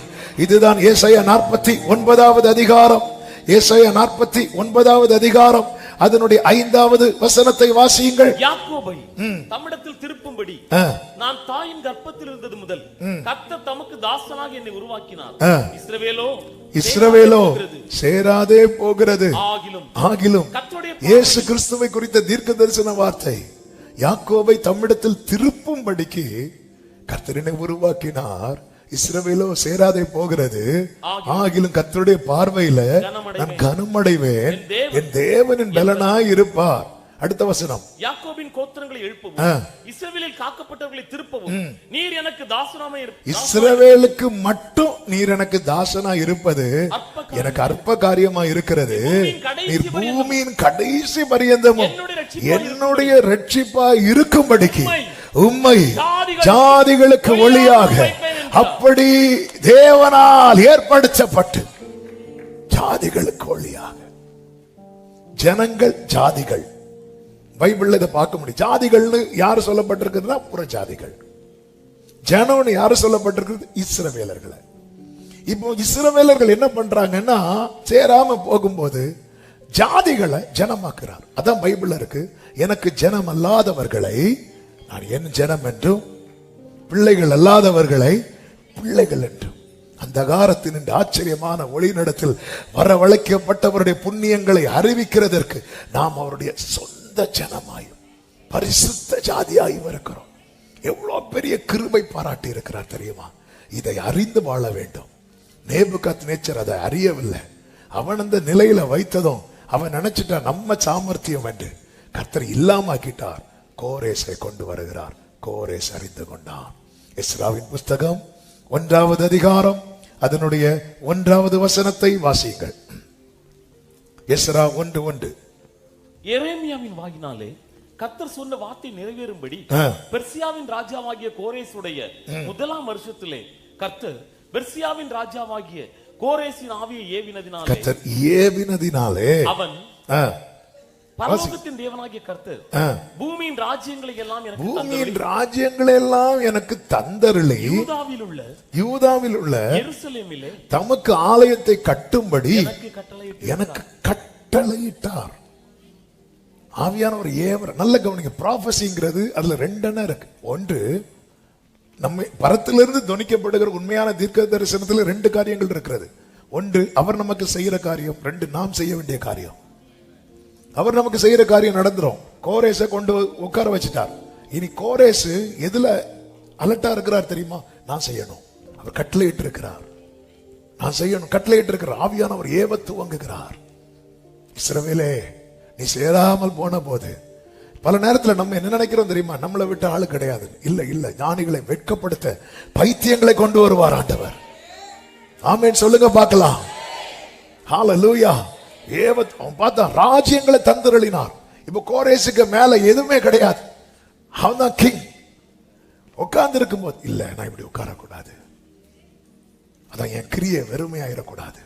S2: இதுதான் ஏசாயா 49வது அதிகாரம். ஏசாயா 49வது அதிகாரம் அதனுடைய 5வது வசனத்தை வாசியுங்கள்.
S3: யாக்கோபை தம்மிடத்தில் திருப்பும்படி நான் தாயின் கர்ப்பத்தில் இருந்தது முதல் கர்த்தர் தமக்கு தாசனாக என்னை உருவாக்கினார். இஸ்ரவேலோ
S2: சேராதே போகிறது. ஆகிலும்
S3: கர்த்தருடைய
S2: இயேசு கிறிஸ்துவை குறித்த தீர்க்க தரிசன வார்த்தை யாக்கோபை தம்மிடத்தில் திருப்பும்படிக்கு கர்த்தரினை உருவாக்கினார். இஸ்ரவேலோ சேராதே போகிறது. ஆகிலும் கர்த்தருடைய பார்வையில நான் கனமடைவேன், என் தேவனின் பலனாய் இருப்பார். அடுத்த வசனம்,
S3: யாக்கோபின் கோத்திரங்களை எழுப்பவும் இஸ்ரவேலில் காக்கப்பட்டவர்களை திருப்பவும் நீர் எனக்கு தாசனாய் இருப்பீர்.
S2: இஸ்ரவேலுக்கு மட்டும் நீர் எனக்கு தாசனா இருப்பது எனக்கு அற்ப காரியமா இருக்கிறது. நீர் பூமியின் கடைசி பரியந்தமும் என்னுடைய ரட்சிப்பா இருக்கும்படிக்கு உம்மை ஜாதிகளுக்கு ஒளியாக அப்படி தேவனால் ஏற்படுத்தப்பட்டு ஜாதிகளுக்கு ஒளியாக. ஜனங்கள் ஜாதிகள், பைபிள்ல இதை பார்க்க முடியும். ஜாதிகள்னு யாரு சொல்லப்பட்டிருக்குதுன்னா புற ஜாதிகள். ஜனம்னு யாரு சொல்லப்பட்டிருக்கிறது? இஸ்ரவேலர்களை. இப்போ இஸ்ரவேலர்கள் என்ன பண்றாங்கன்னா சேராம போகும்போது ஜாதிகளை ஜனமாக்குறார். அதான் பைபிள்ல இருக்கு, எனக்கு ஜனம் அல்லாதவர்களை நான் என் ஜனம் என்றும் பிள்ளைகள் அல்லாதவர்களை பிள்ளைகள் என்றும். அந்தகாரத்தின் ஆச்சரியமான ஒளிநடத்தில் வரவழைக்கப்பட்டவருடைய புண்ணியங்களை அறிவிக்கிறதற்கு நாம் அவருடைய சொந்த ஜனமாயும் பரிசுத்த ஜாதியாயும் இருக்கிறோம். எவ்வளவு பெரிய கிருபை பாராட்டி இருக்கிறார் தெரியுமா? இதை அறிந்து வாழ வேண்டும். நேபுகாத்நேச்சர் அதை அறியவில்லை. அவன் அந்த நிலையில வைத்ததும் அவன் நினைச்சிட்டா நம்ம சாமர்த்தியம் என்று. கர்த்தர் இல்லாமக்கிட்டார். கோரேசை கொண்டு வருகிறார். கோரேஸ் அறிந்து கொண்டான். எஸ்ராவின் புஸ்தகம் 1வது அதிகாரம் அதனுடைய 1வது வசனத்தை வாசியுங்கள். எஸ்ரா 1:1.
S3: எரேமியாவின் வாயினாலே கர்த்தர் சொன்ன வார்த்தை நிறைவேறும்படி பெர்சியாவின் ராஜாவாகிய கோரேசுடைய 1ஆம் வருஷத்திலே கர்த்தர் பெர்சியாவின் ராஜாவாகிய கோரேசின் ஆவியை ஏவினதினாலே,
S2: கர்த்தர் ஏவினதினாலே
S3: அவன் பரலோகத்தின் தேவனாகிய கர்த்தர் பூமியின் ராஜ்யங்களை எல்லாம் எனக்கு தந்தருளி யூதாவில் உள்ள எருசலேமிலே
S2: தமக்கு ஆலயத்தை கட்டும்படி எனக்கு கட்டளையிட்டார். ஆவியானவர் ஏவர. நல்ல கவனிங்க. ப்ராஃபஸிங்கிறது அதுல 2 இருக்கு. ஒன்று, நம்ம பரத்திலிருந்து துணிக்கப்படுகிற உண்மையான தீர்க்க தரிசனத்துல 2 காரியங்கள் இருக்கிறது. ஒன்று, அவர் நமக்கு செய்யற காரியம். 2, நாம் செய்ய வேண்டிய காரியம். அவர் நமக்கு செய்யற காரியம் நடந்துரும். கோரேச கொண்டு உட்கார வச்சுட்டார். இனி கோரேசு எதுல அலர்ட்டா இருக்கிறார் தெரியுமா? நான் செய்யணும். அவர் கட்டளையிட்டு இருக்கிறார். நான் செய்யணும், கட்டளையிட்டு இருக்கிறார். ஆவியானவர் ஏவ துவங்குகிறார். இஸ்ரவேலே, நீ சேராமல் போன போது பல நேரத்தில் நம்ம என்ன நினைக்கிறோம் தெரியுமா? நம்மளை விட்டு ஆளு கிடையாது. இல்ல இல்ல, ஞானிகளை வெட்கப்படுத்த பைத்தியங்களை கொண்டு வருவார் ஆண்டவர். ஆமென் சொல்லுங்க பார்க்கலாம். ஹalleluya. அவன் பார்த்தா ராஜ்யங்களை தந்தருளினார். இப்ப கோரேசுக்கு மேல எதுவுமே கிடையாது. அவன் தான் கிங். உட்கார்ந்து இருக்கும் போது இல்ல, நான் இப்படி உட்காரக்கூடாது, அதான் என் கிரியை வெறுமையாயிடக்கூடாது,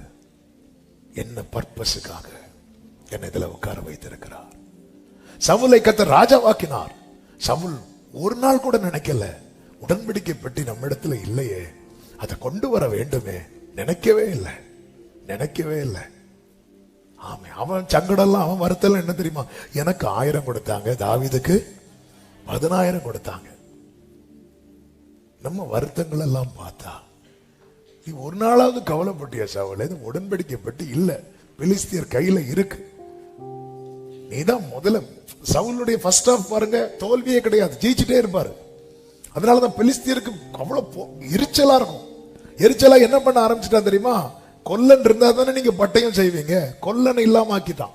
S2: என்ன பர்பஸுக்காக என்னை இதுல உட்கார வைத்திருக்கிறார். சவுலை கர்த்தர் ராஜாவாக்கினார். சவுல் ஒரு நாள் கூட நினைக்கல, உடன்படிக்கை பெட்டி நம்ம இடத்துல இல்லையே, அதை கொண்டு வர வேண்டுமே, நினைக்கவே இல்லை, நினைக்கவே இல்லை. ஆமே, அவன் சங்கடெல்லாம், அவன் வருத்தம் என்ன தெரியுமா? எனக்கு 1000 கொடுத்தாங்க, தாவீதுக்கு 10000 கொடுத்தாங்க. நம்ம வருத்தங்கள் எல்லாம் பார்த்தா, நீ ஒரு நாளாவது கவலைப்பட்டியா சவுல்? உடன்படிக்கை பெட்டி இல்ல, பெலிஸ்தியர் கையில இருக்கு. நீதான் முதல்ல. சவுலுடைய ஃபர்ஸ்ட் ஆஃப் பாருங்க, தோல்வியே கிடையாது, ஜெயிச்சுட்டே இருப்பாரு. அதனாலதான் பெலிஸ்தியருக்கு அவ்வளவு எரிச்சலா இருக்கும். எரிச்சலா என்ன பண்ண ஆரம்பிச்சுட்டான் தெரியுமா? கொல்லன் இருந்தா தானே நீங்க பட்டயம் செய்வீங்க. கொல்லனை இல்லாம ஆக்கிட்டான்.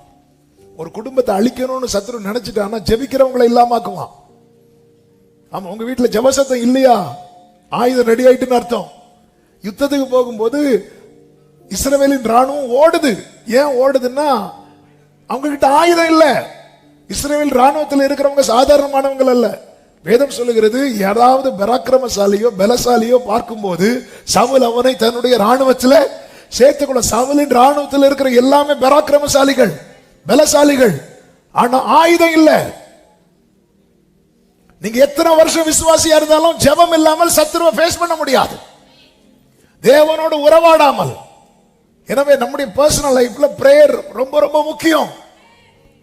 S2: ஒரு குடும்பத்தை அழிக்கணும்னு சத்ரு நினைச்சிட்டான்னா ஜெபிக்கிறவங்களை இல்லாமக்குவான். ஆமா, உங்க வீட்டுல ஜபசத்தம் இல்லையா, ஆயுதம் ரெடி ஆயிட்டுன்னு அர்த்தம். யுத்தத்துக்கு போகும்போது இஸ்ரவேலின் ராணுவம் ஓடுது. ஏன் ஓடுதுன்னா அவங்க கிட்ட ஆயுதம் இல்ல. இஸ்ரவேல் ராணுவத்தில் இருக்கிறவங்க சாதாரணமானவங்க அல்ல. வேதம் சொல்லுகிறது, யாராவது பராக்கிரமசாலியோ பலசாலியோ பார்க்கும்போது சவுல் அவனை தன்னுடைய ராணுவத்தில் சேர்த்துக்கொள்ள. சவுலின் ராணுவத்தில் இருக்கிற எல்லாமே பராக்கிரமசாலிகள், பலசாலிகள். ஆனா ஆயுதம் இல்ல. நீங்க எத்தனை வருஷம் விசுவாசியா இருந்தாலும் ஜெபம் இல்லாமல் சத்துருவை ஃபேஸ் பண்ண முடியாது, தேவனோடு உறவாடாமல். எனவே நம்முடைய பர்சனல் லைஃப்ல பிரேயர் ரொம்ப ரொம்ப முக்கியம்.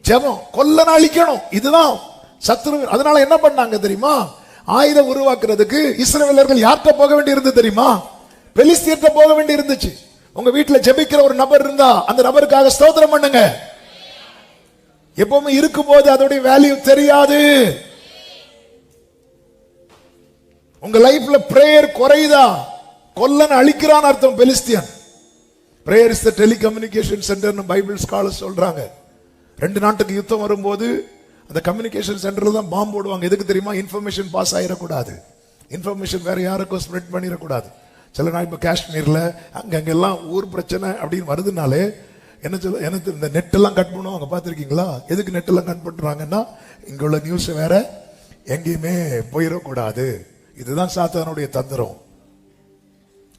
S2: ஜெபம், கொல்லனை அழிக்கணும், இதுதான் சத்துரு. அதனால என்ன பண்ணாங்க தெரியுமா? ஆயுதம் உருவாக்குறதுக்கு இஸ்ரவேலர்கள் யார்கிட்ட போக வேண்டி இருந்தது தெரியுமா? பெலிஸ்தியர்கிட்ட போக வேண்டி இருந்துச்சு. உங்க வீட்டுல ஜெபிக்கிற ஒரு நபர் இருந்தா அந்த நபருக்காக ஸ்தோத்திரம் பண்ணுங்க. எப்பவுமே இருக்கும் போது அதோட வேல்யூ தெரியாது. உங்க லைஃப்ல பிரேயர் குறையுதா, கொல்லனை அழிக்கிறான் அர்த்தம். பெலிஸ்தியன். பிரேயர் இஸ் தி டெலிகம்யூனிகேஷன் சென்டர்னு பைபிள் ஸ்காலர்ஸ் சொல்றாங்க. 2 நாட்டுக்கு யுத்தம் வரும்போது அந்த கம்யூனிகேஷன் சென்டர்ல தான் பாம்பு போடுவாங்க. எதுக்கு தெரியுமா? இன்ஃபர்மேஷன் பாஸ் ஆயிடக்கூடாது, இன்ஃபர்மேஷன் வேற யாருக்கும் ஸ்ப்ரெட் பண்ணிடக்கூடாது. சில நாள் இப்போ காஷ்மீர்ல அங்கெல்லாம் ஊர் பிரச்சனை அப்படின்னு வருதுனாலே என்ன சொல்ல, எனக்கு இந்த நெட் எல்லாம் கட் பண்ணுவாங்க, பார்த்துருக்கீங்களா? எதுக்கு நெட் எல்லாம் கட் பண்றாங்கன்னா இங்க உள்ள நியூஸ் வேற எங்கேயுமே போயிடக்கூடாது. இதுதான் சாத்தானுடைய தந்திரம்.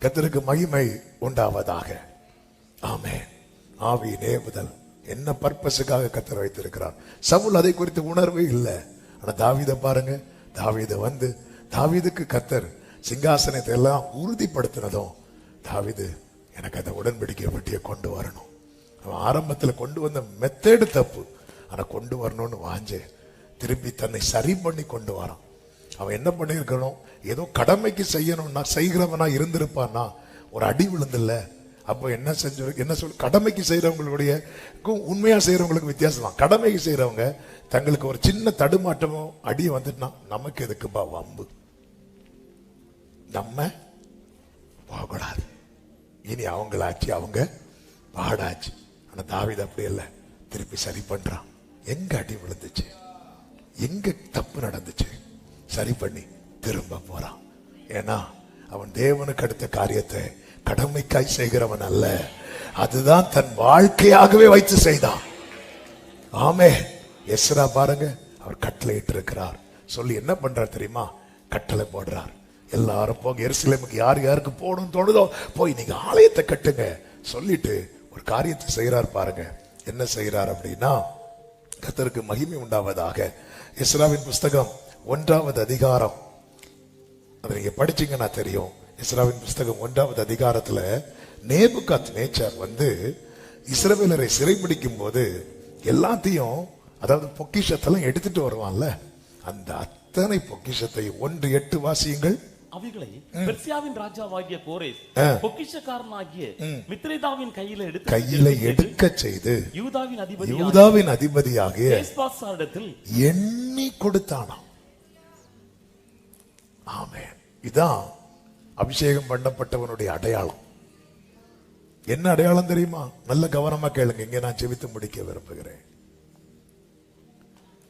S2: கர்த்தருக்கு மகிமை உண்டாவதாக. ஆமென். ஆவி நேவுதல் என்ன பர்பஸுக்காக கர்த்தர் வைத்திருக்கிறார். சவுல் அதை குறித்து உணர்வே இல்லை. ஆனா தாவீதை பாருங்க, தாவீதை வந்து தாவீதுக்கு கர்த்தர் சிங்காசனத்தை எல்லாம் உறுதிப்படுத்தினதும், தாவீது எனக்கு அந்த உடன்படிக்கை பற்றிய கொண்டு வரணும். அவன் ஆரம்பத்தில் கொண்டு வந்த மெத்தேடு தப்பு, ஆனா கொண்டு வரணும்னு வாஞ்சே திருப்பி தன்னை சரி பண்ணி கொண்டு வரான். அவன் என்ன பண்ணிருக்கணும்? ஏதோ கடமைக்கு செய்யணும்னா செய்கிறவனா இருந்திருப்பான்னா ஒரு அடி விழுந்தில்ல, அப்ப என்ன சொல், கடமைக்கு செய்யறவங்களுடைய உண்மையா செய்யறவங்களுக்கு வித்தியாசம் தான். கடமைக்கு செய்யறவங்க தங்களுக்கு ஒரு சின்ன தடுமாற்றமோ அடி வந்துட்டுனா நமக்கு எதுக்குப்பா வம்பு, நம்ம போகக்கூடாது, இனி அவங்களாச்சு அவங்க பாடாச்சு. ஆனா தாவீது அப்படி இல்ல, திருப்பி சரி பண்றான். எங்க அடி விழுந்துச்சு, எங்க தப்பு நடந்துச்சு, சரி பண்ணி திரும்ப போறான். ஏன்னா அவன் தேவனுக்கு அடுத்த காரியத்தை கடமைக்காய் செய்கிறவன் அல்ல, அதுதான் தன் வாழ்க்கையாகவே வைத்து செய்தான். ஆமே. எஸ்ரா பாருங்க, அவர் கட்டளை இட்டு இருக்கிறார் சொல்லி என்ன பண்றார் தெரியுமா? கட்டளை போடுறார். எல்லாரும் போங்க, எருசலேமுக்கு யார் யாருக்கு போகணும்னு தோணுதோ போய் நீங்க ஆலயத்தை கட்டுங்க சொல்லிட்டு ஒரு காரியத்தை செய்யறார். பாருங்க என்ன செய்யறார் அப்படின்னா, கர்த்தருக்கு மகிமை உண்டாவதாக. எஸ்ராவின் புஸ்தகம் 1வது அதிகாரம், அதை நீங்க படிச்சீங்கன்னா தெரியும். எஸ்ராவின் புஸ்தகம் 1வது அதிகாரத்துல நேபுகாத்நேச்சார் வந்து இஸ்ரவேலரை சிறைபிடிக்கும் போது எல்லாத்தையும், அதாவது பொக்கிஷத்தெல்லாம் எடுத்துட்டு வருவான்ல, அந்த அத்தனை பொக்கிஷத்தை 1:8 வாசியுங்கள்.
S3: அவைகளை பெர்சியாவின் ராஜாவாகிய கோரேஸ் பொக்கிஷக்காரனாகிய மித்ரேதாவின் கையில எடுக்க செய்து யூதாவின் அதிபதியாகிய எஸ்பாசாரிடத்தில்
S2: எண்ணி கொடுத்தானாம். ஆமென். இதான் அபிஷேகம் பண்ணப்பட்டவனுடைய அடையாளம். என்ன அடையாளம் தெரியுமா? நல்ல கவனமா கேளுங்க, இங்க நான் ஜெபித்து முடிக்க விரும்புகிறேன்.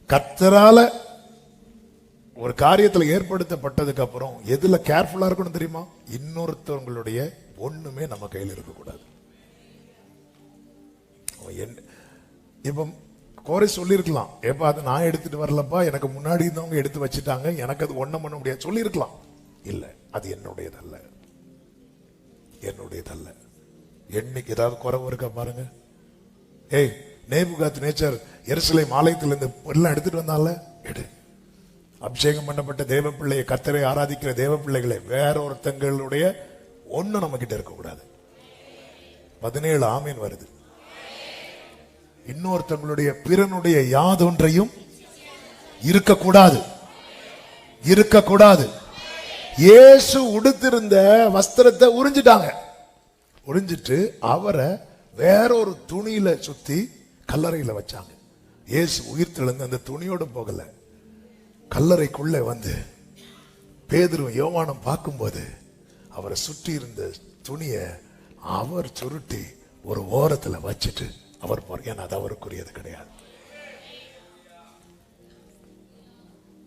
S2: கர்த்தரால ஒரு காரியத்துல ஏற்படுத்தப்பட்டதுக்கு அப்புறம் எதுல கேர்ஃபுல்லா இருக்கணும் தெரியுமா? இன்னொருத்தவங்களுடைய ஒண்ணுமே நம்ம கையில் இருக்க கூடாது. இப்ப கோரை சொல்லிருக்கலாம், ஏப்பா அது நான் எடுத்துட்டு வரலப்பா, எனக்கு முன்னாடி இருந்தவங்க எடுத்து வச்சுட்டாங்க, எனக்கு அது ஒண்ணும் பண்ண முடியாது சொல்லிருக்கலாம். இல்ல, அது என்னுடையதல்ல, என்னுடையதல்ல. என்னைக்கு ஏதாவது குறைவு இருக்கா பாருங்க. ஏய், நேபுகாத்நேச்சார் எருசலேம் ஆலயத்திலிருந்து எல்லாம் எடுத்துட்டு வந்தால, எடு. அபிஷேகம் பண்ணப்பட்ட தேவ பிள்ளையை, கர்த்தரை ஆராதிக்கிற தேவ பிள்ளைகளை வேற ஒருத்தங்களுடைய ஒண்ணு நம்ம கிட்ட இருக்க கூடாது. 17 ஆமீன் வருது. இன்னொருத்தங்களுடைய பிறனுடைய யாதொன்றையும் இருக்கக்கூடாது, இருக்கக்கூடாது. இயேசு உடுத்திருந்த வஸ்திரத்தை உறிஞ்சிட்டாங்க. உறிஞ்சிட்டு அவரை வேற ஒரு துணியில சுத்தி கல்லறையில வச்சாங்க. இயேசு உயிர் தெழுந்து அந்த துணியோட போகல, கல்லறைக்குள்ள வந்து பேதுரு யோவானும் பார்க்கும்போது அவரை சுற்றி இருந்த துணியை அவர் சுருட்டி ஒரு ஓரத்துல வச்சுட்டு அவர் ஏன்னா அது அவருக்குரியது கிடையாது.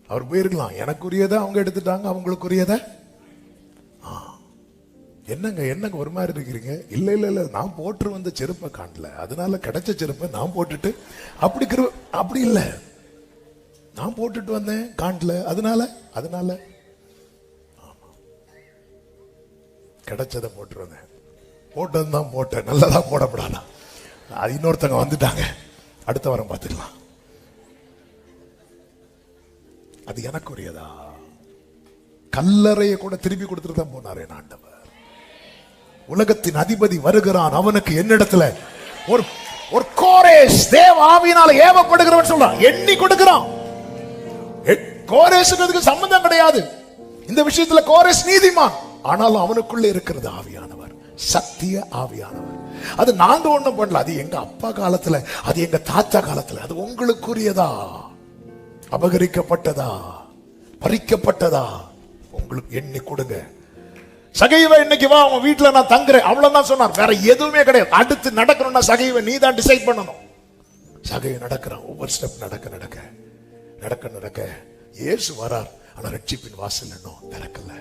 S2: அவர் போயிருக்கலாம், எனக்குரியதை அவங்க எடுத்துட்டாங்க, அவங்களுக்குரியத. என்னங்க என்னங்க ஒரு மாதிரி இருக்கிறீங்க? இல்ல இல்ல இல்ல, நான் போட்டு வந்த செருப்பை காணல, அதனால கிடைச்ச செருப்பை நான் போட்டுட்டு அப்படி இல்ல, நான் போட்டுட்டு வந்தேன் காணல, அதனால கிடைச்சதை போட்டு வந்தேன், போட்டதுதான் போட்டேன், நல்லதா போடப்படாதான். அது இன்னொருத்தங்க வந்துட்டாங்க, அடுத்த வாரம் பார்த்துக்கலாம். அது எனக்குரியதா? கல்லறையை கூட திருப்பி கொடுத்துட்டு தான் போனாரே ஆண்டவர். உலகத்தின் அதிபதி வருகிறான், அவனுக்கு என்னிடத்துல ஒரு கோரேஸ் தேவ ஆவியினால ஏவப்படுகிறவன் சொல்றான், எண்ணி கொடுக்கிறான். கோரேஸுக்கு சம்பந்தம் கிடையாது இந்த விஷயத்துல. கோரேஸ் நீதிமான், ஆனாலும் அவனுக்குள்ள இருக்கிறது ஆவியானவர், சத்திய ஆவியானவர். அது நாங்க ஒண்ணும் பண்ணல, அது எங்க அப்பா காலத்துல, அது எங்க தாத்தா காலத்துல. அது உங்களுக்குரியதா? அபகரிக்கப்பட்டதா? பறிக்கப்பட்டதா? உங்களுக்கு எண்ணி கொடுங்க. சகைவ இன்னைக்கு வா, உங்க வீட்டுல நான் தங்குறேன், அவ்வளவுதான் சொன்னார், வேற எதுவுமே கிடையாது. அடுத்து நடக்கணும்னா சகைவ நீ தான் டிசைட் பண்ணணும். சகைவ நடக்கிறான், ஒவ்வொரு ஸ்டெப் நடக்க நடக்க நடக்க நடக்க இயேசு வரார். ஆனா ரட்சிப்பின் வாசல் இன்னும் திறக்கல.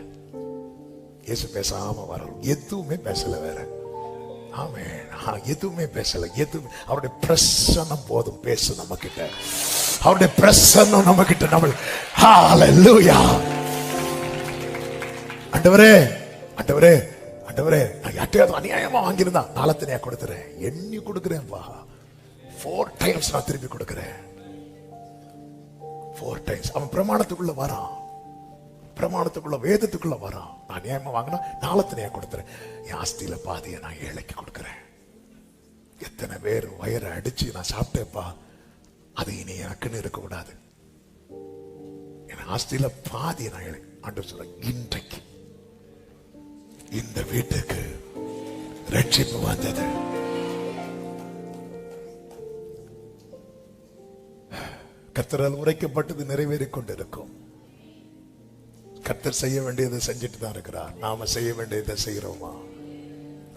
S2: இயேசு பேசாம வரார், எதுவுமே பேசல, வேற ஆமென், எதுவுமே பேசல. எதுவுமே, அவருடைய பிரசன்னம் போதும் பேசு நம்ம கிட்ட. அவருடைய பிரசன்னம் நம்ம கிட்ட. நம்ம ஹalleluya. ஆண்டவரே ஆண்டவரே ஆண்டவரே, நான் யார்ட்டையாவது அநியாயமா வாங்கியிருந்தா நாளத்தினையா கொடுத்துறேன், எண்ணி கொடுக்கிறேன்ப்பா. 4 டைம்ஸ் நான் திருப்பி கொடுக்கிறேன். 4 டைம்ஸ். அவன் பிரமாணத்துக்குள்ள வரான், பிரமாணத்துக்குள்ள வேதத்துக்குள்ள வரான். நான் நியாயமா வாங்கினா நாளத்தினையா கொடுத்துறேன், என் ஆஸ்தியில பாதியை நான் ஏழைக்கு கொடுக்கிறேன். எத்தனை பேர் வயிறை அடிச்சு நான் சாப்பிட்டேப்பா, அது இனி எனக்குன்னு இருக்க கூடாது, என் ஆஸ்தியில பாதியை நான் ஏழை. ஆண்டவர் சொல்ற, இன்றைக்கு இந்த வீட்டுக்கு ரட்சிப்பு வந்தது. கர்த்தரால் உரைக்கப்பட்டது நிறைவேறிக் கொண்டிருக்கும். கர்த்தர் செய்ய வேண்டியதை செஞ்சுட்டு தான் இருக்கிறார். நாம செய்ய வேண்டியதை செய்கிறோமா?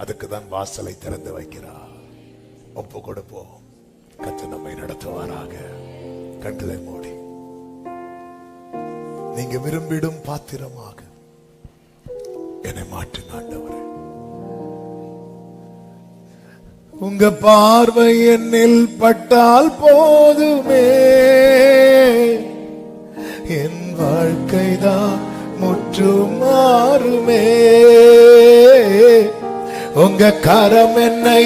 S2: அதுக்கு தான் வாசலை திறந்து வைக்கிறார். ஒப்பு கொடுப்போம். கர்த்தர் நம்மை நடத்துவாராக. கண்களை மூடி நீங்க விரும்பிடும் பாத்திரமாக என்னை மாற்றுங்க ஆண்டவரே. உங்க பார்வை என்னில் பட்டால் போதுமே, என் வாழ்க்கைதான் முற்றும் மாறுமே. உங்க கரம் என்னை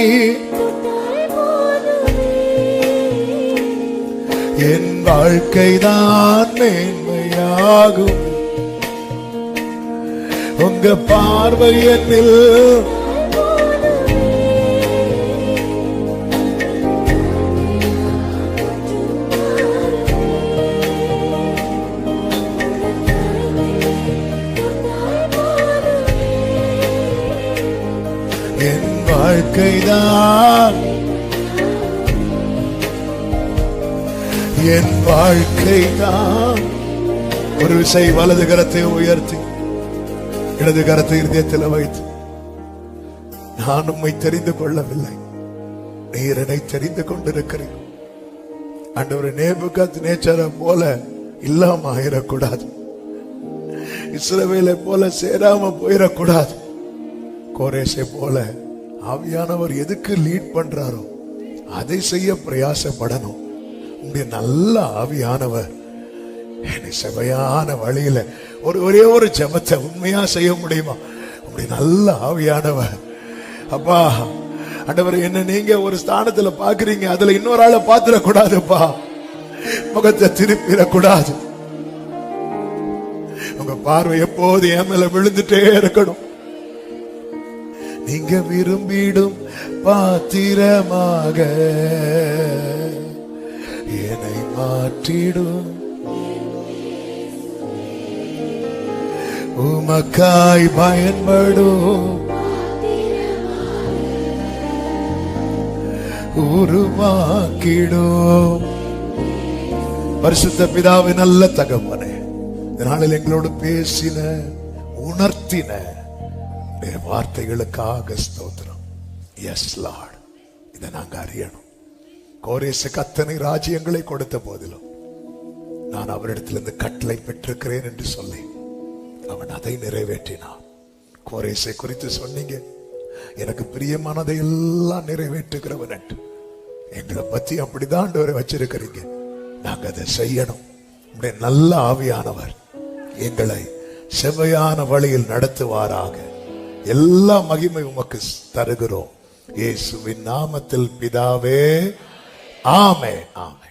S2: என் வாழ்க்கைதான் மேன்மையாகும். உங்க பார்வை என்னில் என் வாழ்க்கைதான் என் வாழ்க்கைதான். ஒரு விசை வலது கரத்தை உயர்த்தி இடது கரத்தை இருதயத்தில் வைத்து, நான் உம்மை தெரிந்து கொள்ளவில்லை, நீர் என்னை தெரிந்து கொண்டிருக்கிறீர். ஆண்டவரே, நேபுகாத்நேச்சாரை போல இல்லாம ஆயிடக்கூடாது, இஸ்ரவேலை போல சேராம போயிடக்கூடாது. கோரேசை போல ஆவியானவர் எதுக்கு லீட் பண்றாரோ அதை செய்ய பிரயாசப்படணும். உங்களுடைய நல்ல ஆவியானவர் என்னை செவையான வழியில ஒரே ஒரு ஜெபத்தை உண்மையா செய்ய முடியுமா? உங்களுடைய நல்ல ஆவியானவர், அப்பா ஆண்டவர், என்ன நீங்க ஒரு ஸ்தானத்துல பாக்குறீங்க, அதுல இன்னொரு ஆளை பாத்துடக்கூடாதுப்பா, முகத்தை திருப்பிடக்கூடாது. உங்க பார்வை எப்போது என் மேல விழுந்துட்டே இருக்கணும். நீங்க விரும்பிடும் பாத்திரமாக என்னை மாற்றிடும். உமக்காய் பயன்படும் உருவாக்கிடும். பரிசுத்த பிதாவே, நல்ல தகப்பனே, இந்த நாளில் எங்களோடு பேசின உணர்த்தின வார்த்தைகளுக்காக ஸ்தோத்திரம். எஸ் லார்ட், இதை நாங்க அறியணும். கோரேசுக்கு அத்தனை ராஜ்யங்களை கொடுத்த போதிலும் நான் அவரிடத்திலிருந்து கட்டளை பெற்றிருக்கிறேன் என்று சொல்லி அவன் அதை நிறைவேற்றினான். கோரேசை குறித்து சொன்னீங்க, எனக்கு பிரியமானதை எல்லாம் நிறைவேற்றுகிறவன் என்று. எங்களை பத்தி அப்படிதான் ஆண்டவரை வச்சிருக்கிறீங்க. நாங்க அதை செய்யணும். உடைய நல்ல ஆவியானவர் எங்களை செவ்வையான வழியில் நடத்துவாராக. எல்லா மகிமை உமக்கு தருகிறோம். இயேசுவின் நாமத்தில் பிதாவே, ஆமென், ஆமென்.